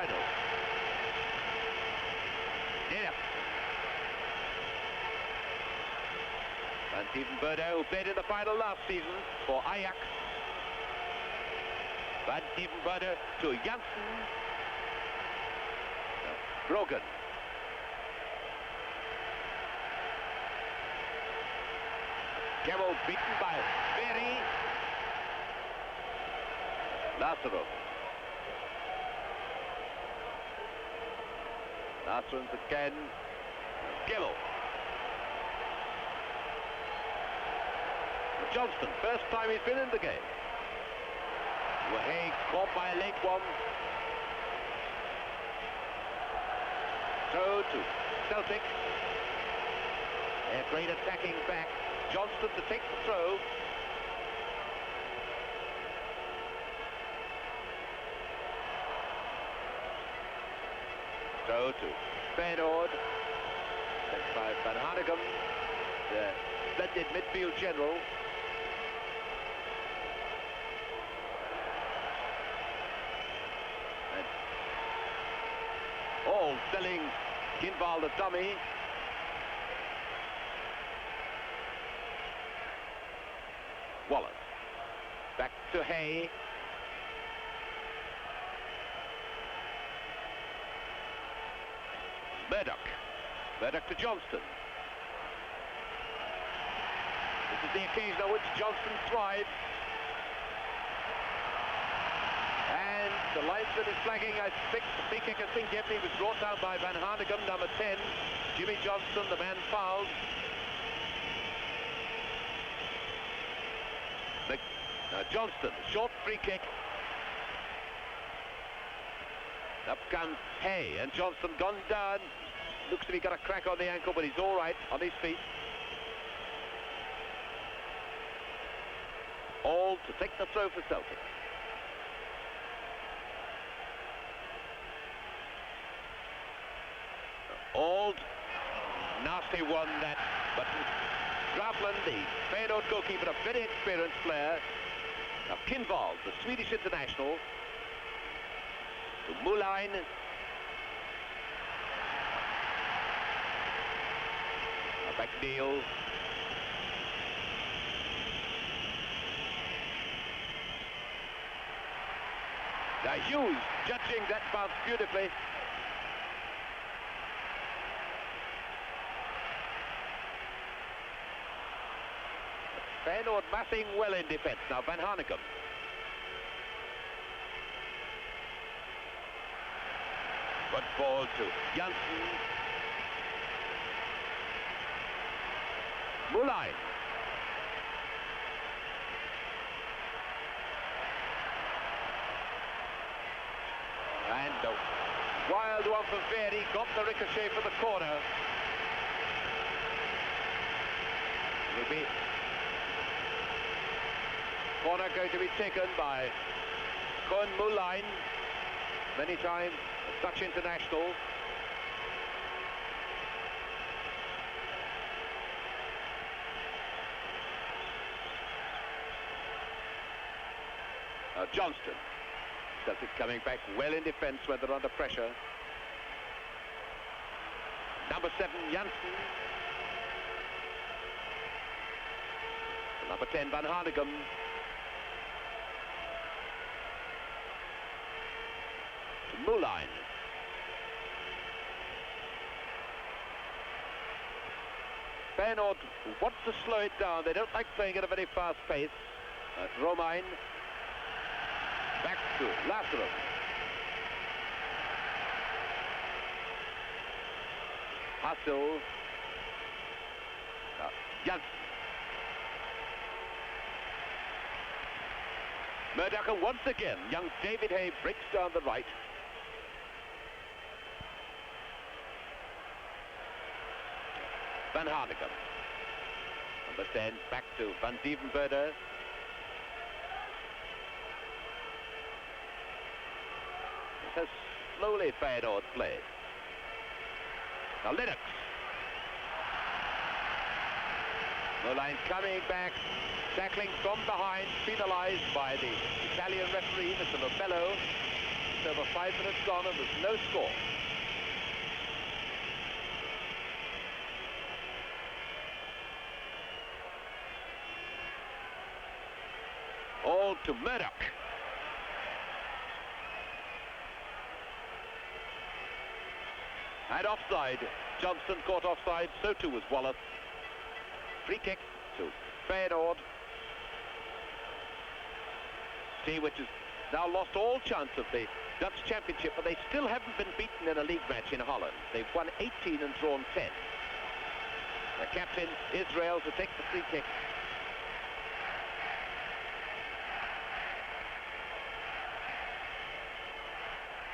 final. Near. Van Dievenbode, who played in the final last season for Ajax. Van Dievenbode to Janssen. Brogan. Kevel beaten by Berry. Lazarov. Lazarov again. Kevel. Johnston, first time he's been in the game. Wahey caught by a late one. Throw to Celtic. A great attacking back. Johnston to take the throw. Throw to Feyenoord. Led by Van Hanegem, the splendid midfield general. And all selling Kinval the dummy. Wallace. Back to Hay. Murdoch to Johnston. This is the occasion on which Johnston thrives. And the linesman is flagging, I think, the free kick has been given. He was brought down by Van Hanegem, number 10. Jimmy Johnston, the man fouled. Johnston, short free kick. Up comes Hay, and Johnston gone down. Looks to be got a crack on the ankle, but he's all right on his feet. All to take the throw for Celtic. Ald, nasty one that, but Grafland, the Feyenoord goalkeeper, a very experienced player. Now Kinval, the Swedish international, to Moulin. McNeil. Now Hughes judging that bounce beautifully. Feyenoord massing well in defence. Now Van Hanegem. Good ball to Janssen. Moulin. And a wild one for Verdi. Got the ricochet for the corner. Will be corner going to be taken by Koen Moulin, many times a Dutch international. Now Johnston. Celtic coming back well in defence when they're under pressure. Number 7, Janssen. Number 10, Van Hanegem. Moulin. Feyenoord want to slow it down. They don't like playing at a very fast pace. Romein. Back to Lazarov. Hassel. Janssen. Murdoch once again. Young David Hay breaks down the right. Van Hanegem. Number 10, back to Van Dievenbode. It has slowly Feyenoord played. Now Lennox. Moulin coming back, tackling from behind, penalised by the Italian referee, Mr. Lopello. just over 5 minutes gone and there's no score. All to Murdoch. And offside. Johnston caught offside, so too was Wallace. Free kick to Feyenoord. Team which has now lost all chance of the Dutch Championship, but they still haven't been beaten in a league match in Holland. They've won 18 and drawn 10. The captain, Israel, to take the free kick.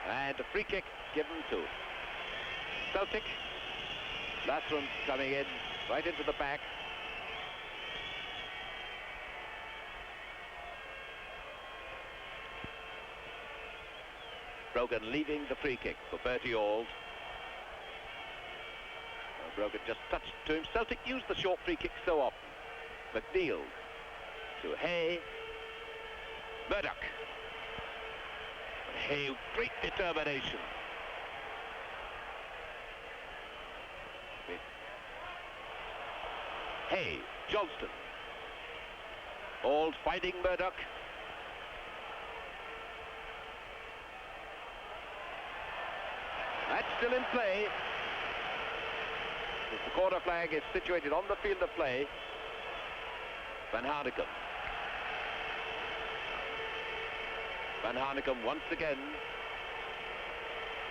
And a free kick given to Celtic. Latham coming in right into the back. Brogan leaving the free kick for Bertie Auld. Brogan just touched to him. Celtic used the short free kick so often. McNeil to Hay. Murdoch. Hay, great determination. Hay, Johnston. Auld fighting Murdoch. That's still in play. The corner flag is situated on the field of play. Van Hanegem. Van Hanegem once again.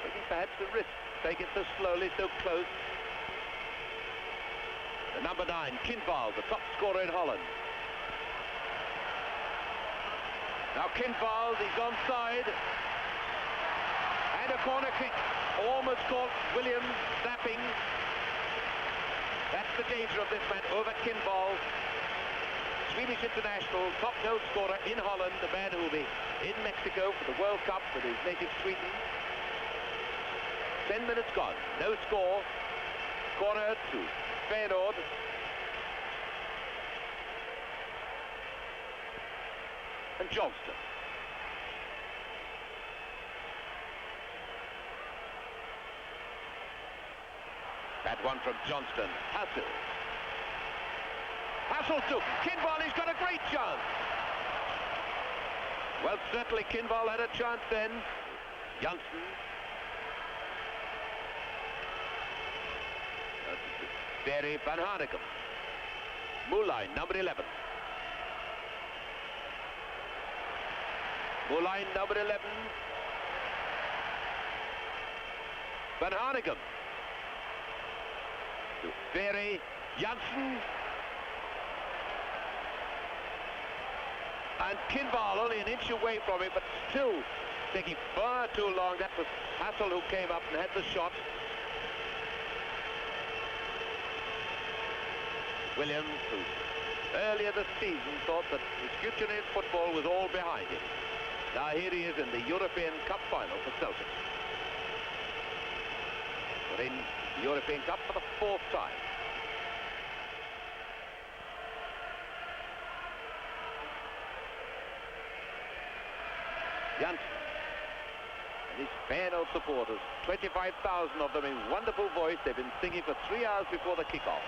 Taking perhaps the risk. Take it so slowly, so close. The number 9, Kinval, the top scorer in Holland. Now Kinval, he's onside. And a corner kick. Almost caught Williams snapping. That's the danger of this man over Kinval. Swedish international, top goal scorer in Holland, the man who will be in Mexico for the World Cup with his native Sweden. 10 minutes gone, no score. Corner to Feyenoord. And Johnston. That one from Johnston. Hassel. Hassel to Kinval, he's got a great chance. Well, certainly Kinval had a chance then. Janssen. Barry Van Hanegem. Moulin, number 11. Moulin, number 11. Van Hanegem. To Barry, Janssen. And Kinval only an inch away from it, but still taking far too long. That was Hassel who came up and had the shot. Williams, who earlier this season thought that his future in football was all behind him. Now here he is in the European Cup final for Celtic. But in the European Cup for the 4th time. Janssen and his Feyenoord supporters, 25,000 of them in wonderful voice. They've been singing for 3 hours before the kickoff.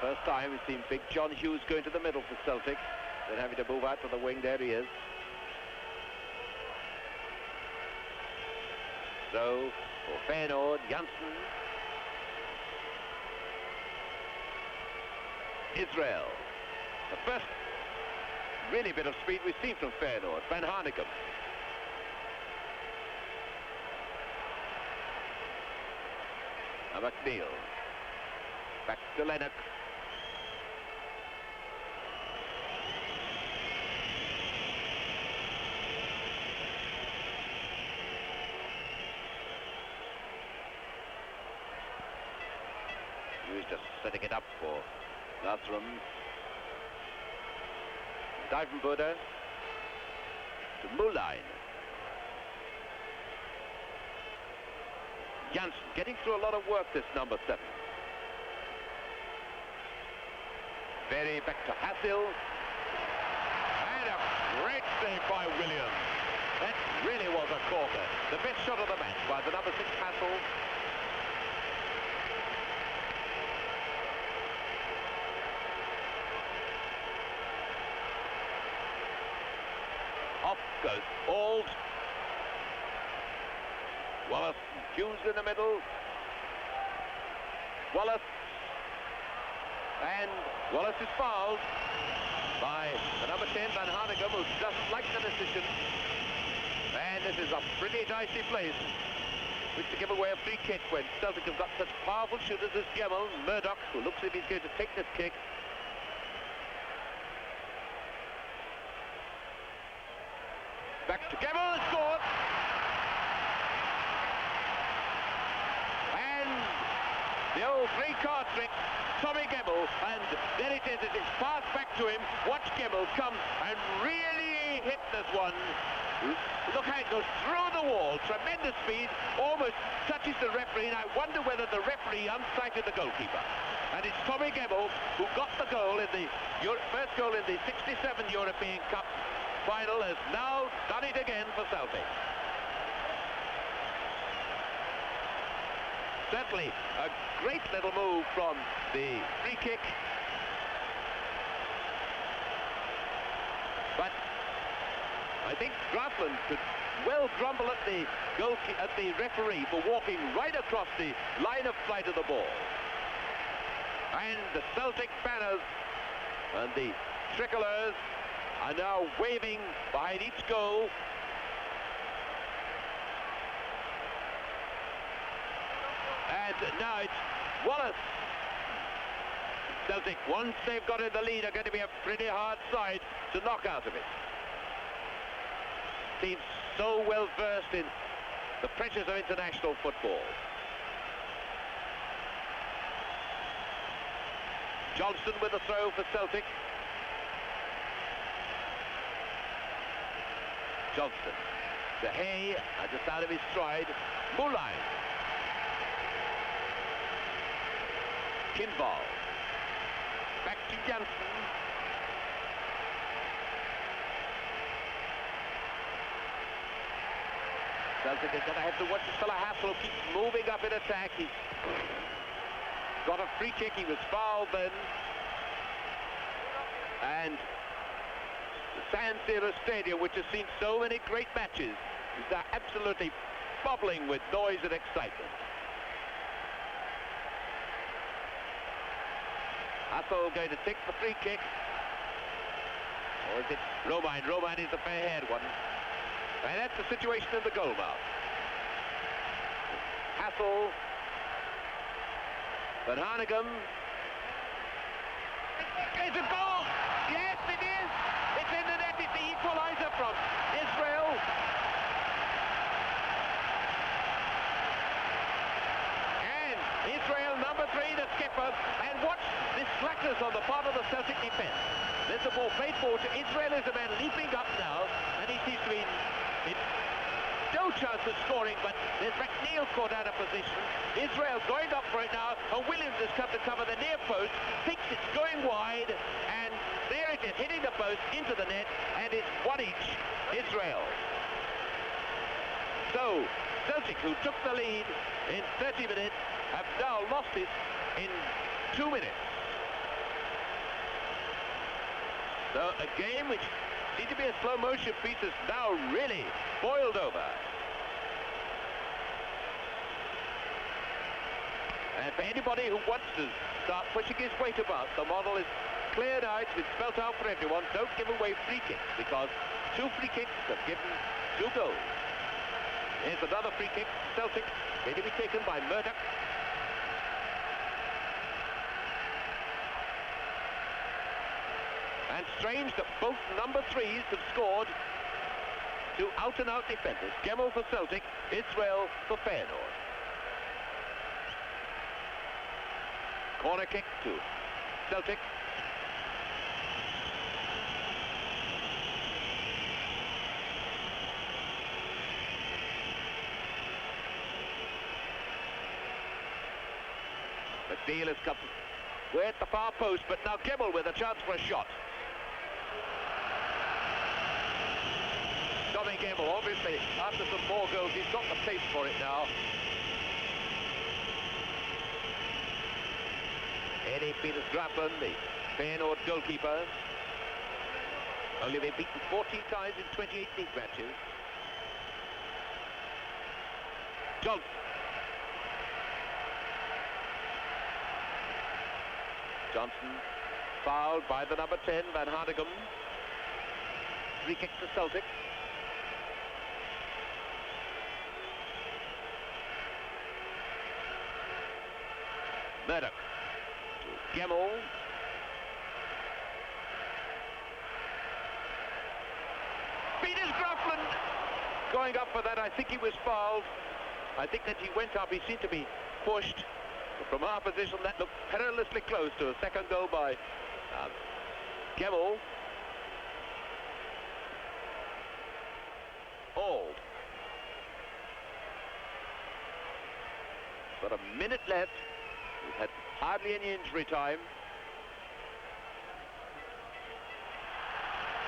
First time we've seen big John Hughes going to the middle for Celtic, then having to move out to the wing. There he is. So, for Feyenoord, Janssen. Israel. The first really bit of speed we've seen from Feyenoord. Van Hanegem. Now McNeil. Back to Lennox. He was just setting it up for Latham. Dijvenbode to Moulijn. Janssen getting through a lot of work, this number 7. Very back to Hassel. And a great save by Williams. That really was a corker. The best shot of the match by the number 6 Hassel. Off goes Auld. Wallace, Hughes in the middle. Wallace. And Wallace is fouled by the number 10, Van Hanegem, who doesn't like the decision. And this is a pretty dicey place which to give away a free kick when Celtic have got such powerful shooters as Gemmell, Murdoch, who looks as if he's going to take this kick. Back to Gemmell, scored! And the old three-card trick, Tommy Gemmell, and there it is, it's passed back to him. Watch Gemmell come and really hit this one. Look how it goes through the wall, tremendous speed, almost touches the referee, and I wonder whether the referee unsighted the goalkeeper. And it's Tommy Gemmell who got the goal in the first goal in the 67 European Cup final, has now done it again for Celtic. Certainly a great little move from the free kick. But I think Grafland could well grumble at the referee for walking right across the line of flight of the ball. And the Celtic banners and the tricolours are now waving behind each goal. And now it's Wallace. Celtic, once they've got in the lead, are going to be a pretty hard side to knock out of it. Seems so well versed in the pressures of international football. Johnston with the throw for Celtic. Johnston. De Hay at the start of his stride. Moulijn. Kinval. Back to Janssen. Celtic is going to have to watch this fella Hassel, who keeps moving up in attack. He's got a free kick. He was fouled then. And the San Siro Stadium, which has seen so many great matches, is now absolutely bubbling with noise and excitement. Hassel going to take the free kick. Or is it Romein? Romein is the fair-haired one. And that's the situation in the goal mouth. Hassel. Van Hanegem. It's a goal! Yes, it is! It's in the net. It's the equalizer from Israel. And Israel, number 3, the skipper. And watch this slackness on the part of the Celtic defence. There's the ball played forward to Israel. Is a man leaping up now, and he seems to be in no chance of scoring, but there's McNeil caught out of position. Israel going up for it now, and Williams has come to cover the near post, thinks it's going wide, and there it is, hitting the post into the net, and it's 1 each, Israel. So, Celtic, who took the lead in 30 minutes, have now lost it in 2 minutes. So, a game which seemed to be a slow motion piece is now really boiled over. And for anybody who wants to start pushing his weight about, the model is clear now. It's been spelt out for everyone. Don't give away free kicks, because 2 free kicks have given 2 goals. Here's another free kick. Celtic going to be taken by Murdoch. And strange that both number 3s have scored. 2 out-and-out defenders. Gemmell for Celtic, Israel for Feyenoord. Corner kick to Celtic. Beale has come way at the far post, but now Gemmell with a chance for a shot. Tommy Gemmell, obviously, after some more goals, he's got the pace for it now. Eddie Peters Grafland, the Feyenoord goalkeeper. Only they've beaten 14 times in 28 league matches. Johnson. Johnson fouled by the number 10, Van Hanegem. Free kick to Celtic. Murdoch to Gemmell. Peters Grafland going up for that. I think he was fouled. I think that he went up. He seemed to be pushed. But from our position, that looked perilously close to a second goal by Gemmell. Auld. Got a minute left. We've had hardly any injury time.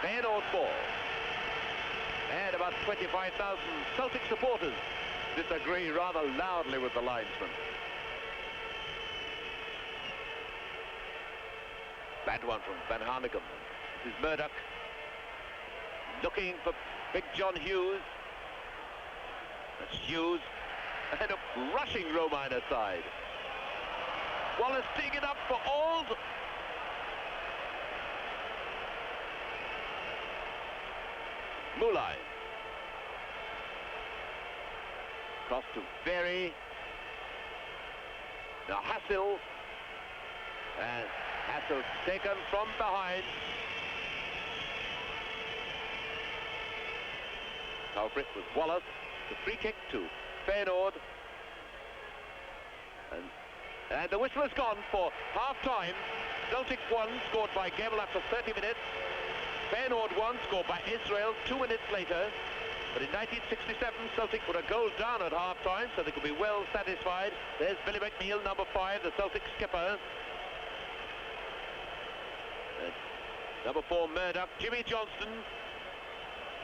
Feyenoord ball. And about 25,000 Celtic supporters disagree rather loudly with the linesman. Bad one from Van Hanegem. This is Murdoch looking for Big John Hughes. That's Hughes and a rushing Rominer side. Wallace teeing it up for Auld. Moulay. Cross to Berry. Now Hassel. And Hassel taken from behind. Culprit was Wallace. The free kick to Feyenoord. And the whistle has gone for half-time. Celtic 1, scored by Gemmell after 30 minutes. Feyenoord 1, scored by Israel 2 minutes later. But in 1967, Celtic put a goal down at half-time, so they could be well satisfied. There's Billy McNeil, number 5, the Celtic skipper. Number 4, Murdoch. Jimmy Johnston,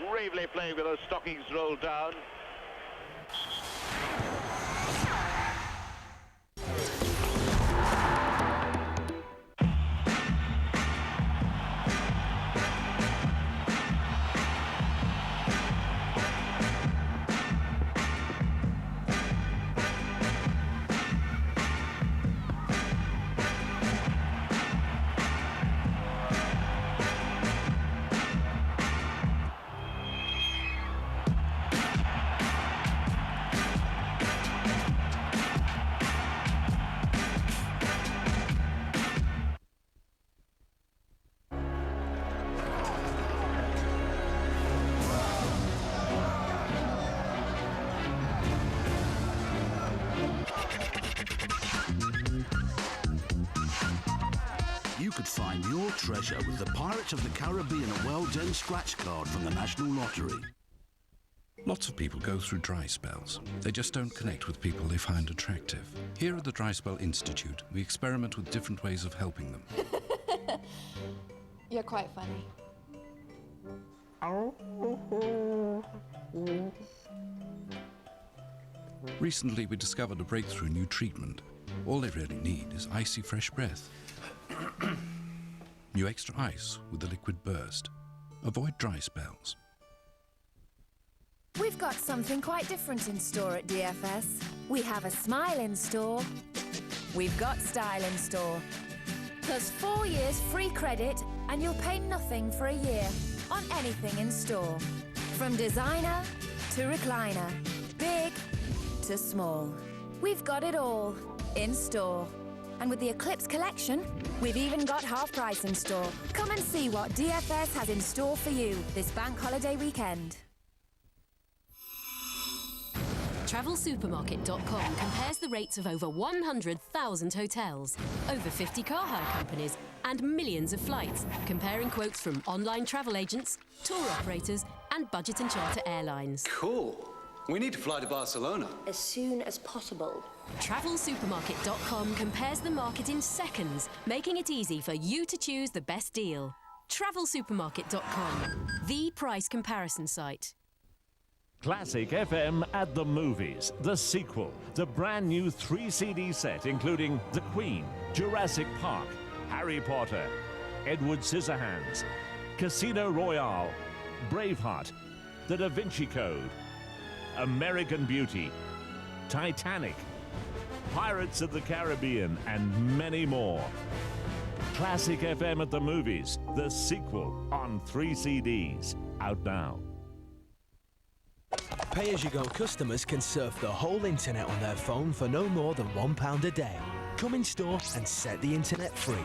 bravely playing with those stockings rolled down. You could find your treasure with the Pirates of the Caribbean a well-done scratch card from the National Lottery. Lots of people go through dry spells. They just don't connect with people they find attractive. Here at the Dry Spell Institute, we experiment with different ways of helping them. You're quite funny. Recently, we discovered a breakthrough new treatment. All they really need is icy fresh breath. New extra ice with the liquid burst. Avoid dry spells. We've got something quite different in store at DFS. We have a smile in store. We've got style in store. Plus 4 years free credit and you'll pay nothing for a year on anything in store. From designer to recliner, big to small. We've got it all in store. And with the Eclipse collection, we've even got half price in store. Come and see what DFS has in store for you this bank holiday weekend. TravelSupermarket.com compares the rates of over 100,000 hotels, over 50 car hire companies, and millions of flights, comparing quotes from online travel agents, tour operators, and budget and charter airlines. Cool. We need to fly to Barcelona. As soon as possible. TravelSupermarket.com compares the market in seconds, making it easy for you to choose the best deal. TravelSupermarket.com, the price comparison site. Classic FM at the Movies, the sequel, the brand new 3-CD set including The Queen, Jurassic Park, Harry Potter, Edward Scissorhands, Casino Royale, Braveheart, The Da Vinci Code, American Beauty, Titanic, Pirates of the Caribbean, and many more. Classic FM at the Movies, the sequel on 3 CDs, out now. Pay-as-you-go customers can surf the whole internet on their phone for no more than £1 a day. Come in store and set the internet free.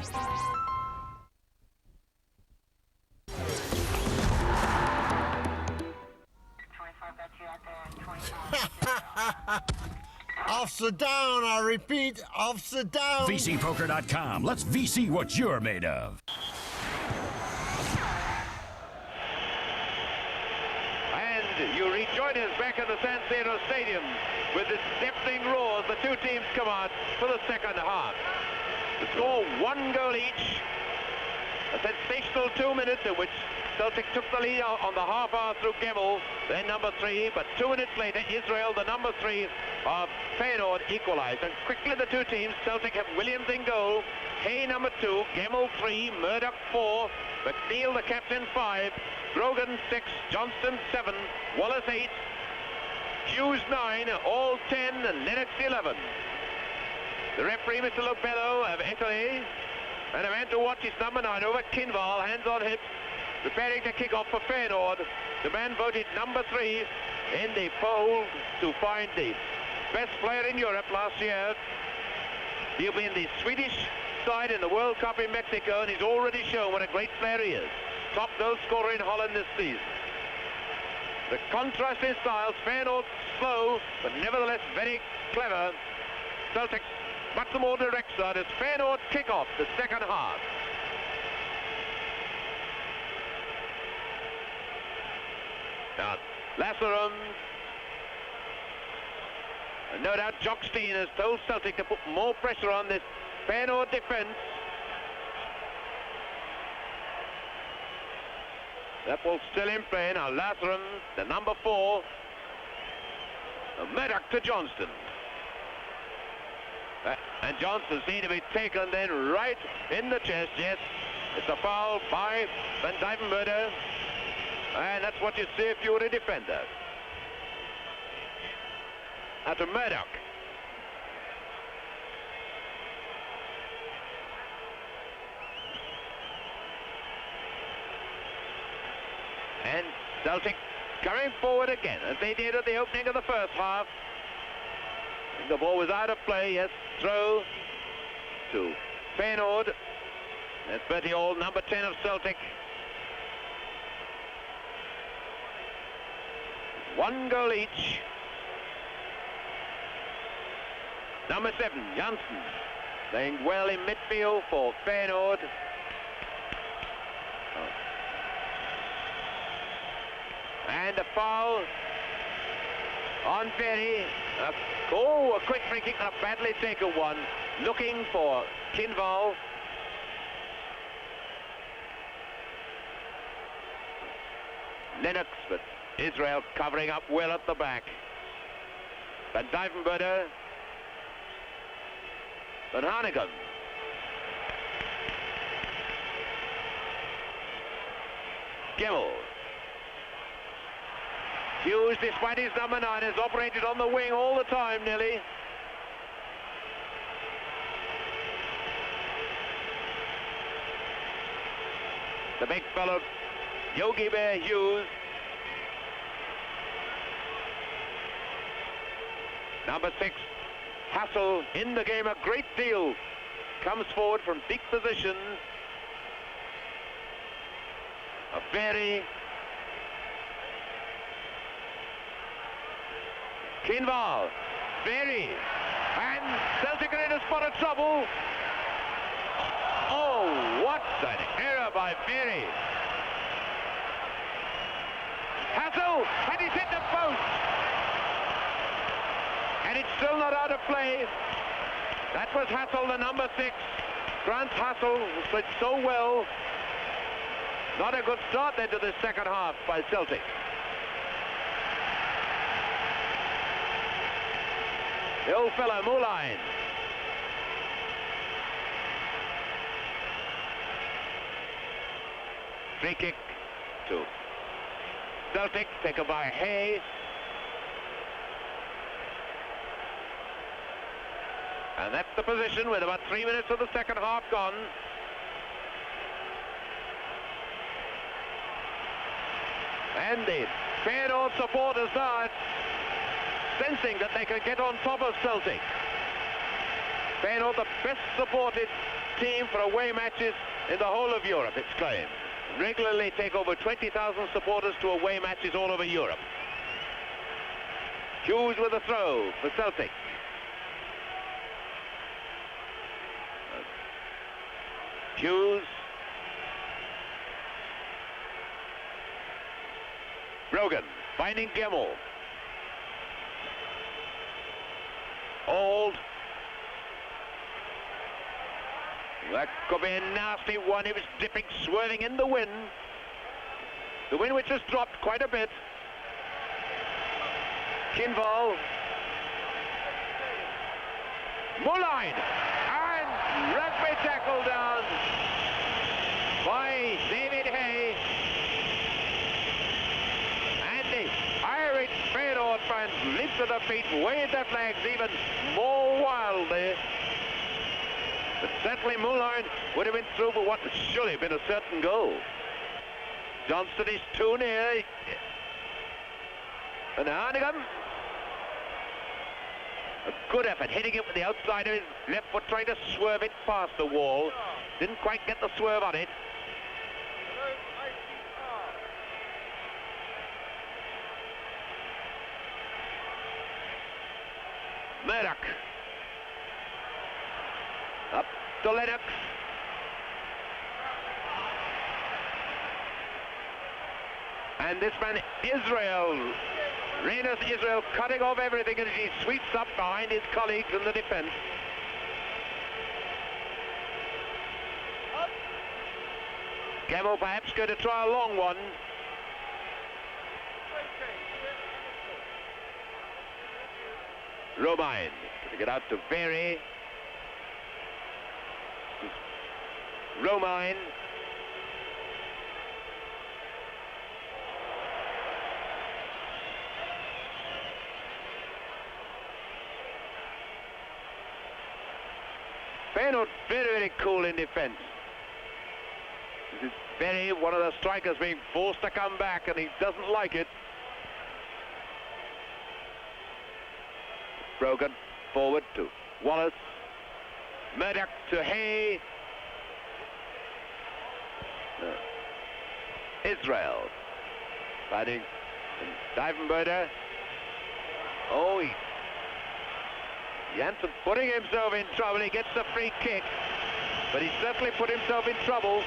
Officer down, I repeat, officer down. VCPoker.com. Let's VC what you're made of. And you rejoin us back at the San Siro Stadium with this deafening roar as the two teams come out for the second half. The score, 1 goal each. A sensational 2 minutes in which Celtic took the lead on the half hour through Gemmell, then number 3, but 2 minutes later, Israel, the number 3 of Feyenoord, equalised. And quickly the two teams, Celtic have Williams in goal, Hay number 2, Gemmell 3, Murdoch 4, McNeil the captain 5, Grogan 6, Johnston 7, Wallace 8, Hughes 9, all 10, and Lennox 11. The referee, Mr. Lobello of Italy, and a man to watch is number 9 over Kinval, hands on hips, preparing to kick off for Feyenoord. The man voted number 3 in the poll to find the best player in Europe last year. He'll be in the Swedish side in the World Cup in Mexico, and he's already shown what a great player he is. Top goal scorer in Holland this season. The contrast in styles, Feyenoord slow, but nevertheless very clever. Celtic much the more direct side as Feyenoord kick off the second half. Now, Lasserum, and no doubt Jockstein has told Celtic to put more pressure on this Feyenoord defence. That ball still in play. Now Lasserum, the number 4, Murdoch to Johnston. And Johnston seen to be taken then right in the chest. Yes, it's a foul by Van Dijvenbode. And that's what you'd see if you were a defender. Now to Murdoch. And Celtic coming forward again, as they did at the opening of the first half. The ball was out of play, yes, throw to Feyenoord. That's Bertie Hall, number 10 of Celtic. 1 goal each. Number 7, Janssen, playing well in midfield for Feyenoord. And a foul on Berry. A quick free kick, a badly taken one. Looking for Kinval. Lennox, but Israel covering up well at the back. Van Dijvenbode. Van Hanegem. Gemmell. Hughes, despite his number 9, has operated on the wing all the time, nearly. The big fellow, Yogi Bear Hughes. Number 6, Hassel, in the game a great deal. Comes forward from deep positions. A very Kinval, Berry, and Celtic are in a spot of trouble. Oh, what an error by Berry. Hassel, and he's hit the post. it's still not out of play. That was Hassel, the number 6. Grant Hassel, who played so well. Not a good start then to the second half by Celtic. The old fellow, Moulin. Free kick to Celtic, taken by Hay. And that's the position with about 3 minutes of the second half gone. And the Feyenoord supporters are sensing that they can get on top of Celtic. Feyenoord, the best supported team for away matches in the whole of Europe, it's claimed. Regularly take over 20,000 supporters to away matches all over Europe. Hughes with a throw for Celtic. Hughes. Brogan finding Gemmell. Old. That could be a nasty one. He was dipping, swerving in the wind. The wind which has dropped quite a bit. Kinval. Moulin. And rugby tackle down by David Hay. And the Irish Feyenoord fans leaped to their feet, waved their flags even more wildly. But certainly Moulin would have been through for what should surely been a certain goal. Johnston is too near. And Hannigan. A good effort, hitting it with the outside of his left foot, trying to swerve it past the wall. Didn't quite get the swerve on it. Murdoch. Up to Lennox. And this man, Israel. Reynolds Israel cutting off everything as he sweeps up behind his colleagues in the defence. Gemmell perhaps going to try a long one. Romain to get out to Berry. Romain. Feyenoord very, very cool in defence. This is Berry, one of the strikers, being forced to come back, and he doesn't like it. Brogan forward to Wallace. Murdoch to Hay. Israel fighting Divenberger. Oh, Janssen putting himself in trouble. He gets the free kick, but he certainly put himself in trouble.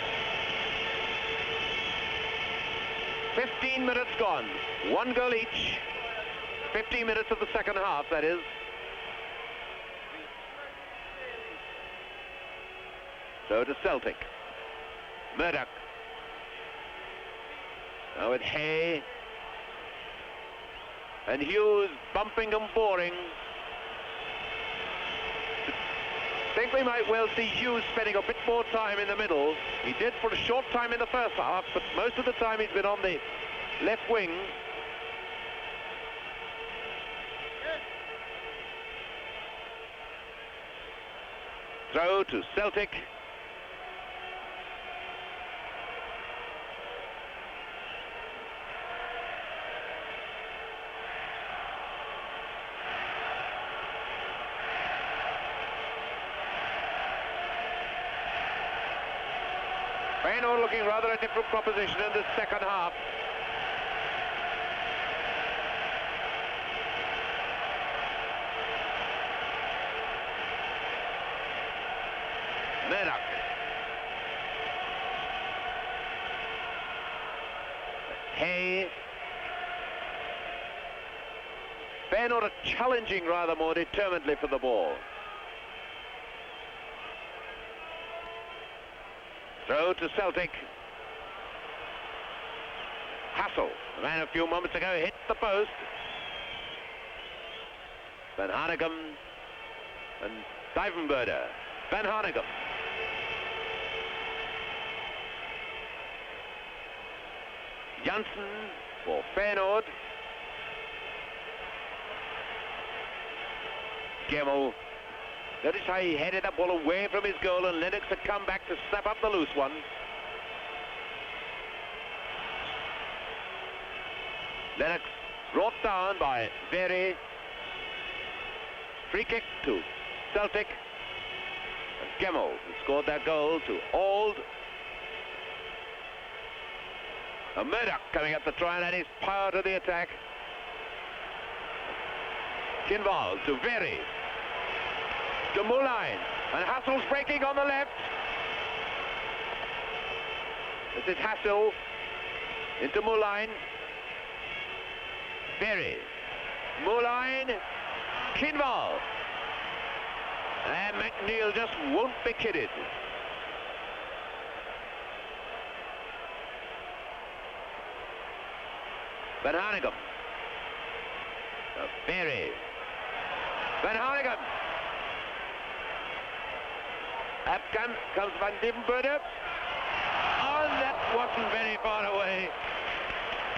15 minutes gone, 1 goal each. 15 minutes of the second half, that is. So to Celtic. Murdoch. Now with Hay. And Hughes bumping and boring. I think we might well see Hughes spending a bit more time in the middle. He did for a short time in the first half, but most of the time he's been on the left wing. Throw to Celtic. Feyenoord looking rather a different proposition in the second half. Murdoch. Hay. Feyenoord are challenging rather more determinedly for the ball. Throw to Celtic. Hassel, the man a few moments ago, hit the post. Van Hanegem and Dijvenbode. Van Hanegem. Janssen for Feyenoord. Gemmel. Notice how he headed that ball away from his goal, and Lennox had come back to snap up the loose one. Lennox brought down by Very. Free kick to Celtic. And Gemmel, who scored that goal, to Auld. And Murdoch coming up to try and add his power to the attack. Kinval to Very. To Moulin. And Hassel's breaking on the left. This is Hassel. Into Moulin. Very. Moulin. Kinval. And McNeil just won't be kidded. Van Hanegem. Very. Van Hanegem. Up comes Van Dijvenbode. Oh, that wasn't very far away.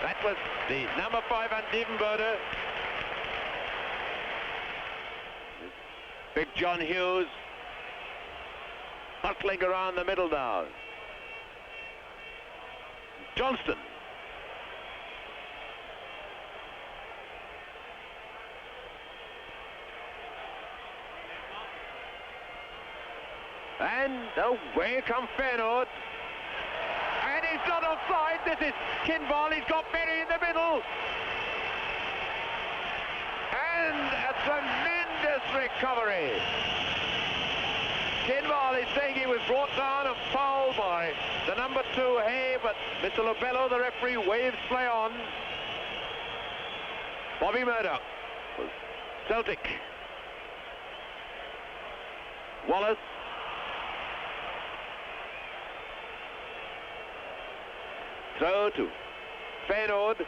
That was the number 5 Van Dijvenbode. Big John Hughes hustling around the middle now. Johnston. And away come Feyenoord. And he's not offside. This is Kinval. He's got Berry in the middle. And a tremendous recovery. Kinval is saying he was brought down and fouled by the number 2 Hay, but Mr. Lobello, the referee, waves play on. Bobby Murdoch. Celtic. Wallace. Throw to Feyenoord.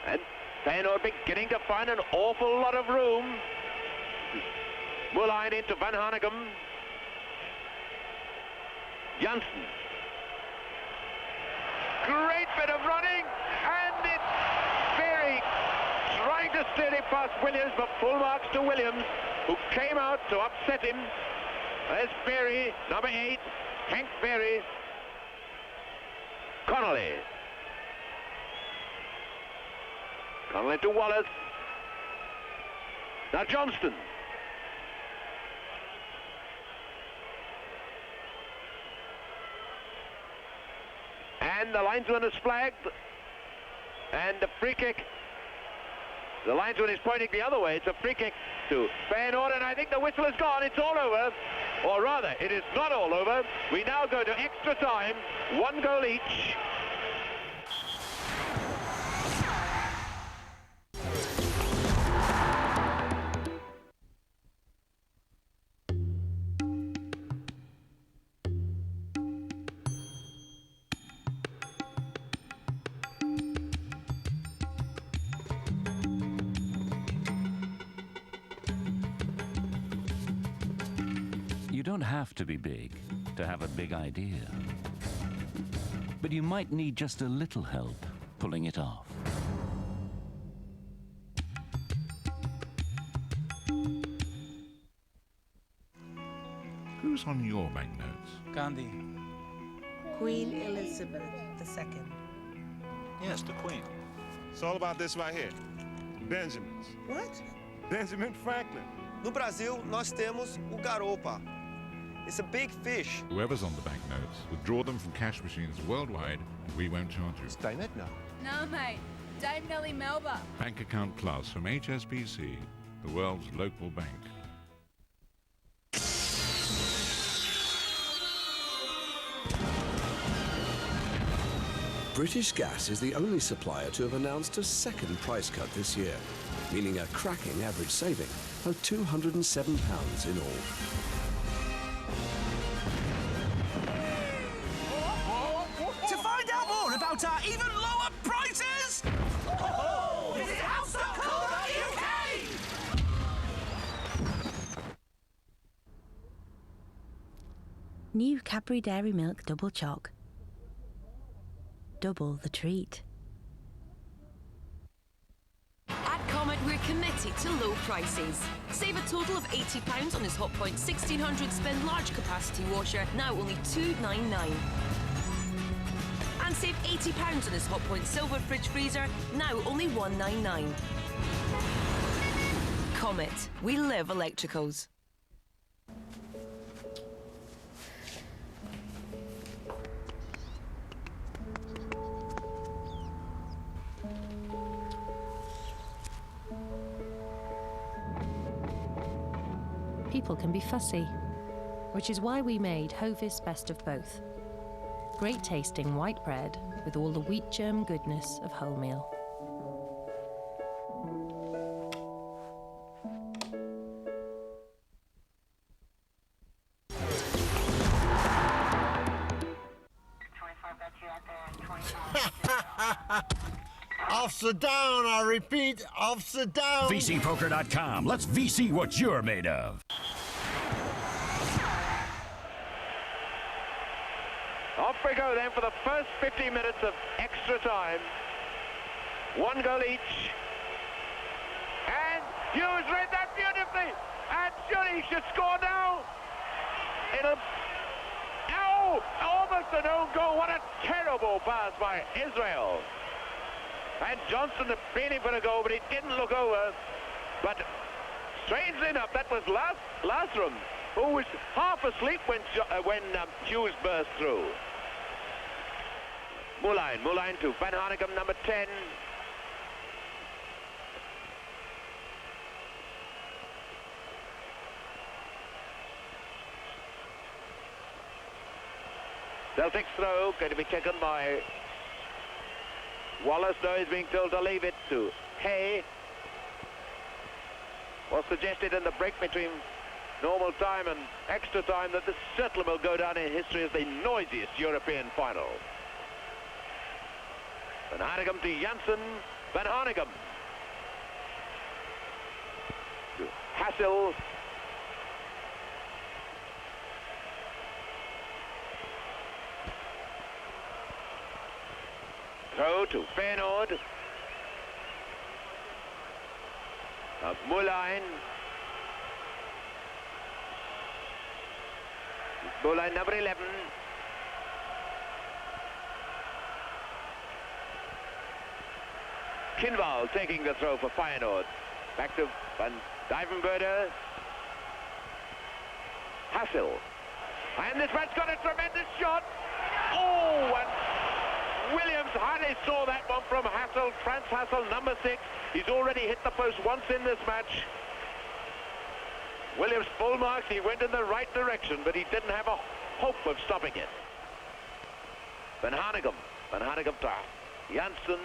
And Feyenoord beginning to find an awful lot of room. Moulin into Van Hanegem. Janssen. Great bit of running, and it's very trying to steer it past Williams, but full marks to Williams, who came out to upset him. There's Berry, number 8, Hank Berry. Connolly. Connolly to Wallace. Now Johnston. And the linesman is flagged. And the free kick. The linesman is pointing the other way. It's a free kick to Feyenoord, and I think the whistle is gone. It's all over. Or rather, it is not all over. We now go to extra time. 1 goal each. You don't have to be big to have a big idea. But you might need just a little help pulling it off. Who's on your banknotes? Gandhi. Queen Elizabeth II. Yes, the Queen. It's all about this right here. Benjamins. What? Benjamin Franklin. No Brasil, nós temos o garopa. It's a big fish. Whoever's on the banknotes, withdraw them from cash machines worldwide, and we won't charge you. Stay it now. No, mate. Dame Nellie Melba. Bank Account Plus from HSBC, the world's local bank. British Gas is the only supplier to have announced a second price cut this year, meaning a cracking average saving of £207 in all. To find out more about our even lower prices, visit house.co.uk. New Cadbury Dairy Milk Double Choc. Double the treat. At Comet, we're committed to low prices. Save a total of £80 on this Hotpoint 1600 spin large capacity washer, now only £2.99. And save £80 on this Hotpoint silver fridge freezer, now only £1.99. Comet, we live electricals. People can be fussy, which is why we made Hovis Best of Both. Great tasting white bread with all the wheat germ goodness of wholemeal. Officer down, I repeat, officer down. VCPoker.com. Let's VC what you're made of. Off we go then for the first 50 minutes of extra time. One goal each. And Hughes read that beautifully. And surely he should score now. It'll... Ow! Almost an own goal. What a terrible pass by Israel. And Johnson appealing for a goal, but he didn't look over. But strangely enough, that was Lasram, who was half asleep when Hughes burst through. Moulin to Van Hanegem, number 10. Celtic's throw going to be taken by Wallace. Now he's being told to leave it to Hay. Was suggested in the break between normal time and extra time that this certainly will go down in history as the noisiest European final. Van Hanegem to Janssen. Van Hanegem to Hassel. Throw to Feyenoord. Now Moulin. Moulin, number 11. Kinval taking the throw for Feyenoord. Back to Van Dijvenbode. Hassel. And this man's got a tremendous shot. Oh, and Williams hardly saw that one from Hassel. Franz Hassel, number 6. He's already hit the post once in this match. Williams full marks. He went in the right direction, but he didn't have a hope of stopping it. Van Hanegem to Janssen.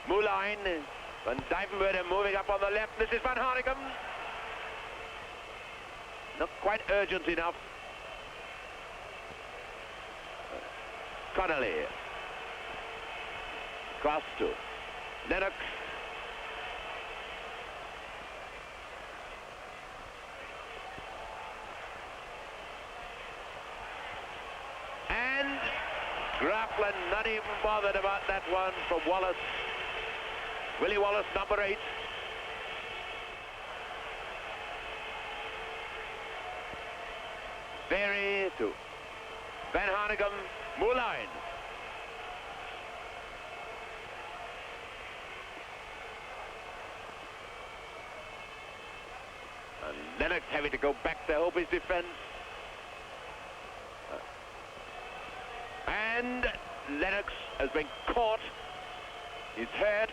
Moulin. Van Dijvenbode moving up on the left. This is Van Hanegem. Not quite urgent enough. Connolly. Cross to Lennox. And Graflin, not even bothered about that one from Wallace. Willie Wallace, number 8. Berry to Van Hanegem. Moulin. And Lennox having to go back to help his defense. And Lennox has been caught. He's hurt.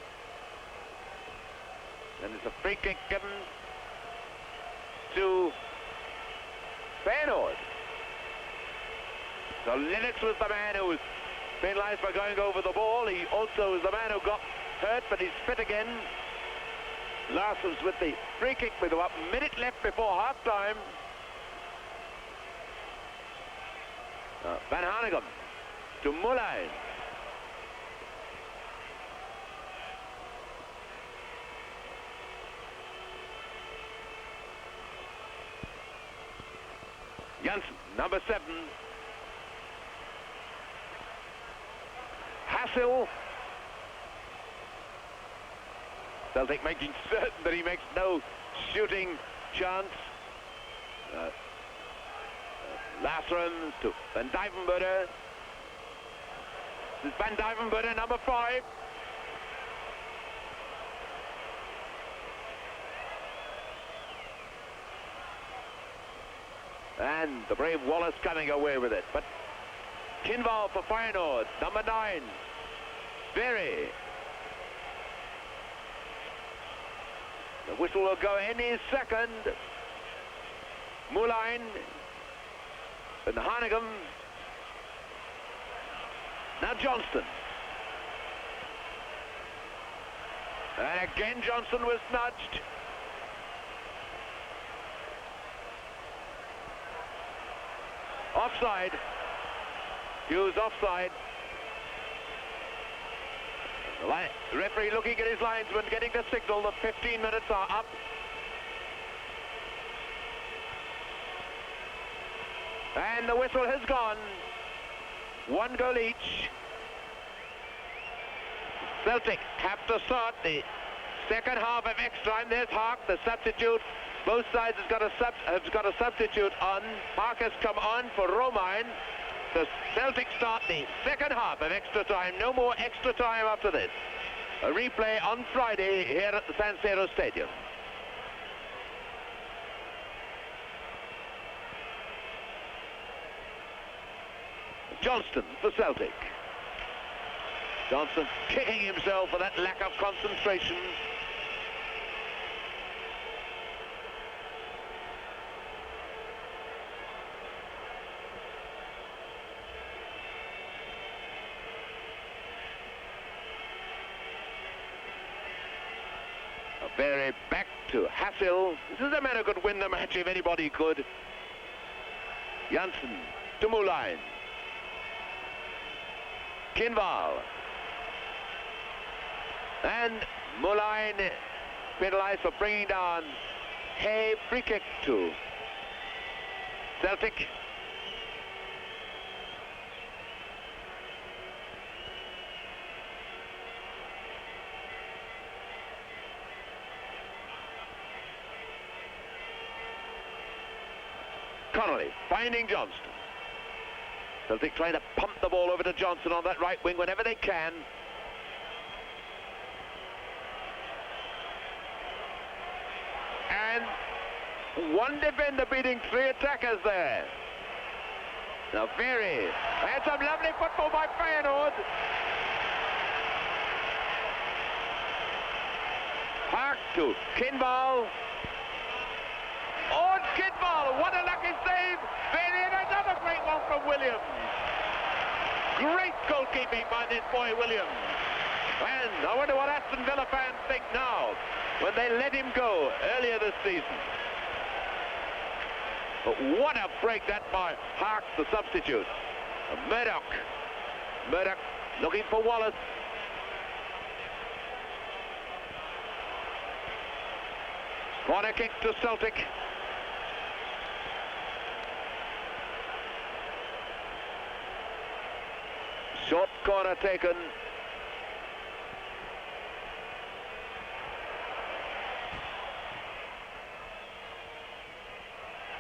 And it's a free kick given to Feyenoord. So Lennox was the man who was penalised for going over the ball. He also is the man who got hurt, but he's fit again. Larsens with the free kick with about a minute left before half-time. Van Hanegem to Moulin. Janssen, number 7. Hassel. Celtic making certain that he makes no shooting chance. Lasseren to Van Dijvenbode. This is Van Dijvenbode, number 5. And the brave Wallace coming away with it. But Kinval for Feyenoord, number 9. Berry. The whistle will go any second. Moulin. And Hanegem. Now Johnston. And again Johnston was nudged. Offside. Hughes offside. The referee looking at his linesman, getting the signal that 15 minutes are up. And the whistle has gone. 1 goal each. Celtic have to start the second half of extra time. There's Hark, the substitute. Both sides has got a substitute on. Hark has come on for Romein. The Celtic start the second half of extra time. No more extra time after this. A replay on Friday here at the San Siro Stadium. Johnston for Celtic. Johnston kicking himself for that lack of concentration. Berry back to Hassel. This is a man who could win the match if anybody could. Janssen to Moulin. Kinval. And Moulin penalised for bringing down Hay. Free kick to Celtic. Connolly finding Johnston. Celtic trying to pump the ball over to Johnson on that right wing whenever they can. And one defender beating 3 attackers there. Now Berry. And some lovely football by Feyenoord. Hark to Kinval. Oh, Kinval, what a lucky save! Berry, and another great one from Williams. Great goalkeeping by this boy Williams. And I wonder what Aston Villa fans think now when they let him go earlier this season. But what a break that by Hark, the substitute. Murdoch. Murdoch looking for Wallace. Corner kick to Celtic. Short corner taken.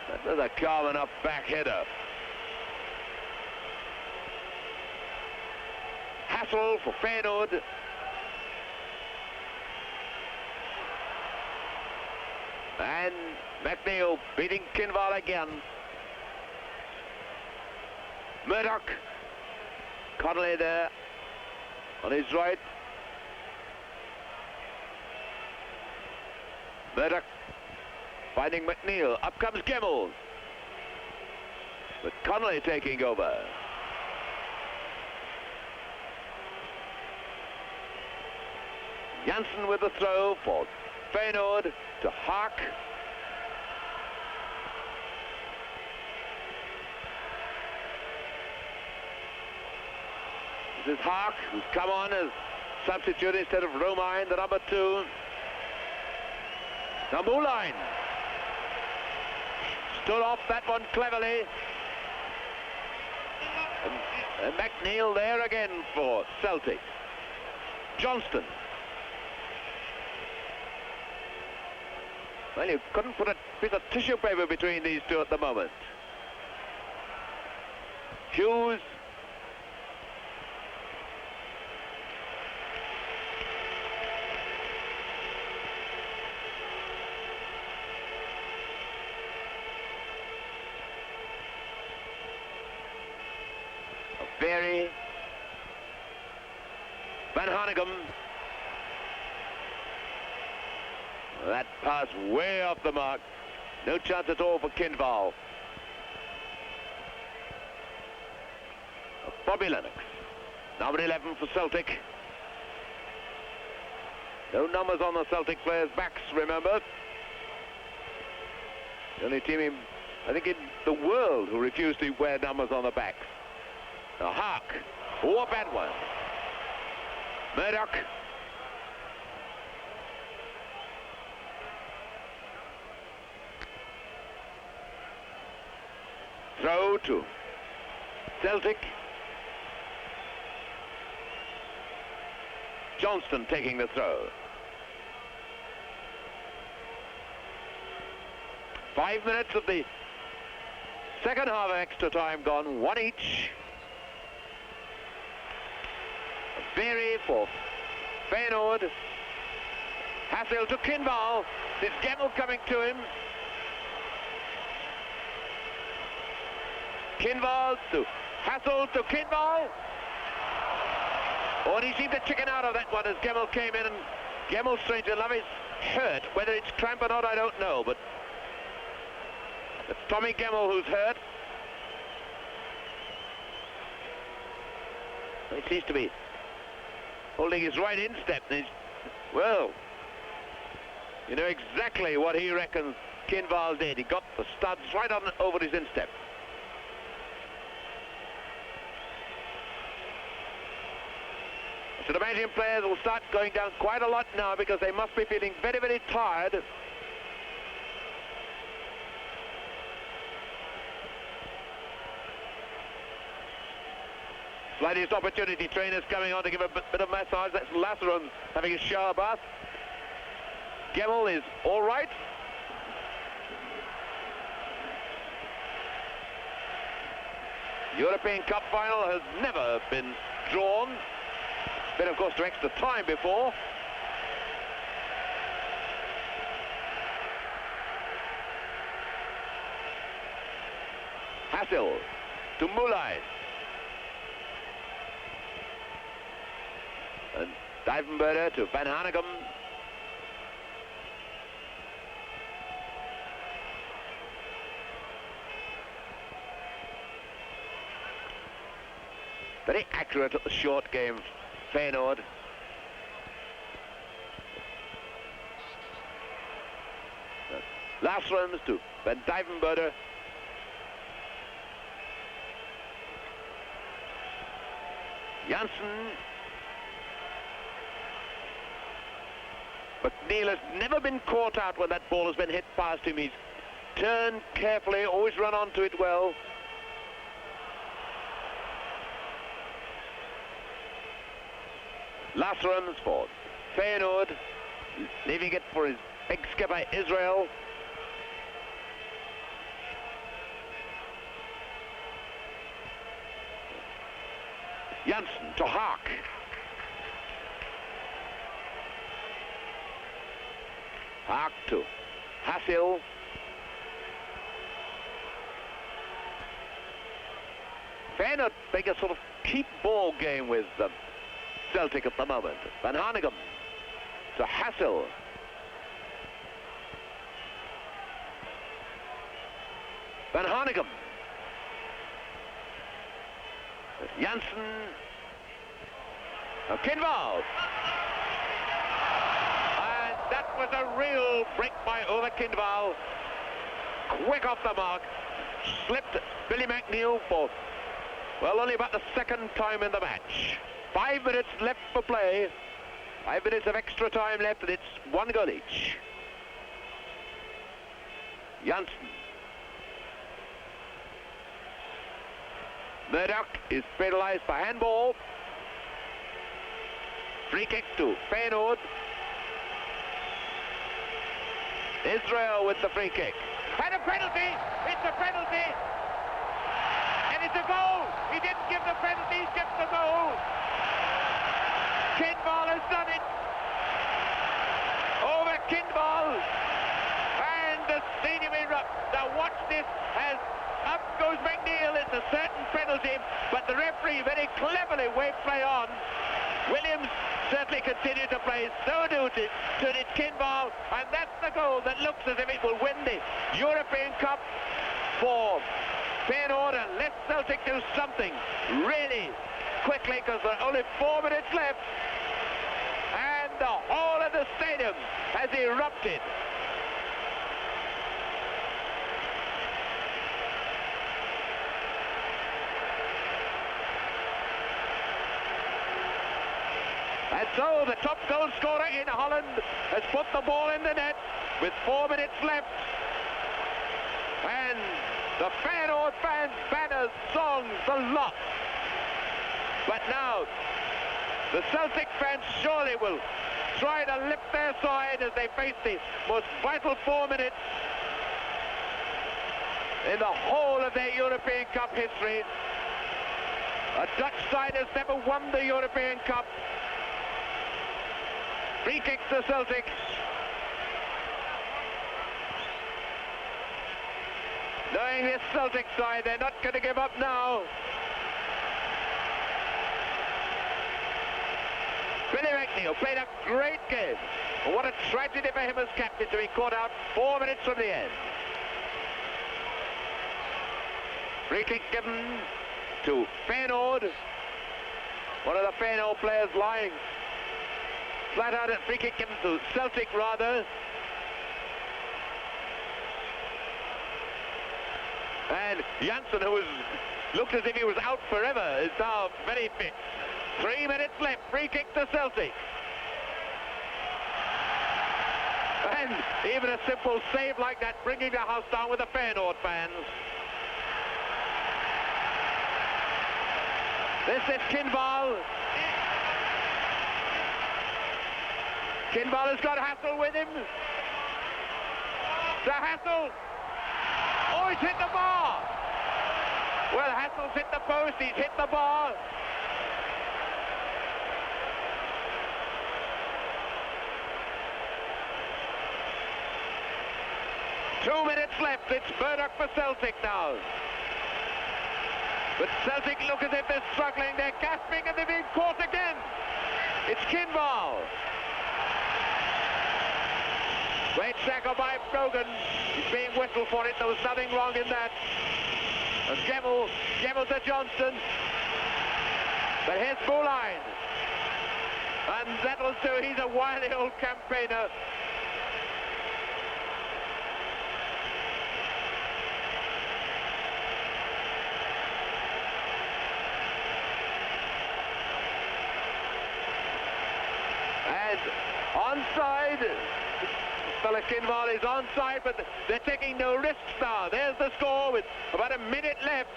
That was a calm enough back header. Hassel for Feyenoord. And McNeil beating Kinval again. Murdoch. Connolly there on his right. Murdoch finding McNeil. Up comes Gemmell. With Connolly taking over. Janssen with the throw for Feyenoord to Haak. This is Haak, who's come on as substitute instead of Romein, the number 2. Now Moulin stood off that one cleverly. And McNeil there again for Celtic. Johnston. Well, you couldn't put a piece of tissue paper between these two at the moment. Hughes. Berry. Van Hanegem. That pass way off the mark. No chance at all for Kinval. Bobby Lennox. Number 11 for Celtic. No numbers on the Celtic players' backs, remember. The only team, I think, in the world who refused to wear numbers on the backs. Now Haak. Oh, a bad one. Murdoch. Throw to Celtic. Johnston taking the throw. 5 minutes of the second half of extra time gone, 1 each. Berry for Feyenoord. Hassel to Kinval. Is Gemmell coming to him? Kinval to Hassel to Kinval. Oh, and he seemed to chicken out of that one as Gemmell came in, and Gemmell, strange enough, is hurt. Whether it's cramp or not, I don't know, but it's Tommy Gemmell who's hurt. He seems to be holding his right instep. Well, you know exactly what he reckons Kinval did. He got the studs right on over his instep. So the Belgian players will start going down quite a lot now because they must be feeling very, very tired. Slightest opportunity, trainers coming on to give a bit of massage. That's Lasseron having a shower bath. Gemmell is all right. European Cup final has never been drawn. Been, of course, to extra time before. Hassel to Moulin. And Divenberger to Van Hanegem. Very accurate at the short game, Feyenoord. Last runs to Van Divenberger. Janssen. McNeil has never been caught out when that ball has been hit past him. He's turned carefully, always run onto it well. Last runs for Feyenoord, leaving it for his big skipper Israel. Janssen to Haak. Haak to Hassel. Feyenoord make a sort of keep ball game with Celtic at the moment. Van Hanegem to Hassel. Van Hanegem. Janssen. Now Kinval. was a real break by Ove Kindval. Quick off the mark. Slipped Billy McNeil for, well, only about the second time in the match. 5 minutes left for play. 5 minutes of extra time left, and it's 1 goal each. Janssen. Murdoch is penalised by handball. Free kick to Feyenoord. Israel with the free kick. And a penalty! It's a penalty! And it's a goal! He didn't give the penalty, he's given the goal! Kindval has done it! Over Kindval! And the stadium erupts. Now watch this as up goes McNeil. It's a certain penalty, but the referee very cleverly waved play on. Williams certainly continued to play, so did Kindval, and that's the goal that looks as if it will win the European Cup for Feyenoord, and let Celtic do something really quickly, because there are only 4 minutes left, and the whole of the stadium has erupted. And so the top goal scorer in Holland has put the ball in the net with 4 minutes left. And the Feyenoord fans, banners, songs, the lot. But now, the Celtic fans surely will try to lift their side as they face the most vital 4 minutes in the whole of their European Cup history. A Dutch side has never won the European Cup. Free kick to Celtic. Knowing this Celtic side, they're not going to give up now. Billy McNeil played a great game. But what a tragedy for him as captain to be caught out 4 minutes from the end. Free kick given to Feyenoord. One of the Feyenoord players lying flat out. At free kick given to Celtic, rather. And Janssen, who looked as if he was out forever, is now very fit. 3 minutes left. Free kick to Celtic. And even a simple save like that, bringing the house down with the Feyenoord fans. This is Kindval. Kindval has got Hassel with him. To Hassel. Oh, he's hit the bar. Well, Hassel's hit the post, he's hit the bar. Two minutes left. It's Murdoch for Celtic now. But Celtic look as if they're struggling. They're gasping and they're being caught again. It's Kindval. Great tackle by Brogan. He's being whistled for it. There was nothing wrong in that. And Gemmell to Johnston. But here's Boulain. And that'll do. He's a wily old campaigner. And onside. Fella Kindval is onside, but they're taking no risks now. There's the score with about a minute left.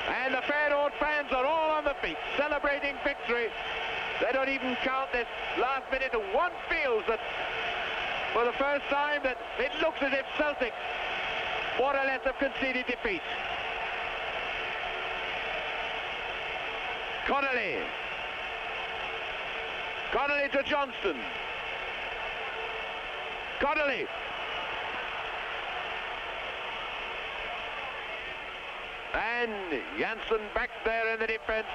And the Feyenoord fans are all on the feet, celebrating victory. They don't even count this last minute. One feels that for the first time that it looks as if Celtic more or less have conceded defeat. Connolly to Johnston. Connolly. And Janssen back there in the defense.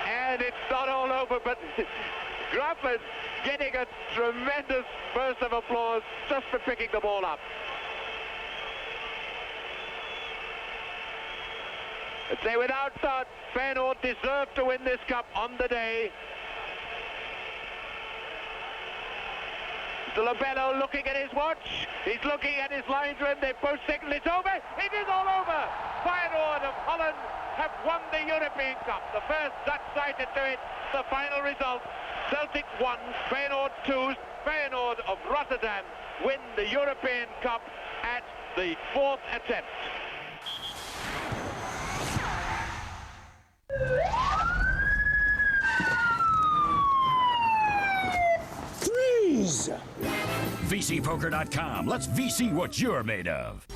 And it's not all over, but Grafland getting a tremendous burst of applause just for picking the ball up. I'd say without doubt, Feyenoord deserved to win this cup on the day. Mr. Lobello looking at his watch. He's looking at his line rim. They both signal it's over. It is all over. Feyenoord of Holland have won the European Cup. The first Dutch side to do it. The final result: Celtic 1, Feyenoord 2. Feyenoord of Rotterdam win the European Cup at the 4th attempt. Freeze! VCPoker.com. Let's VC what you're made of.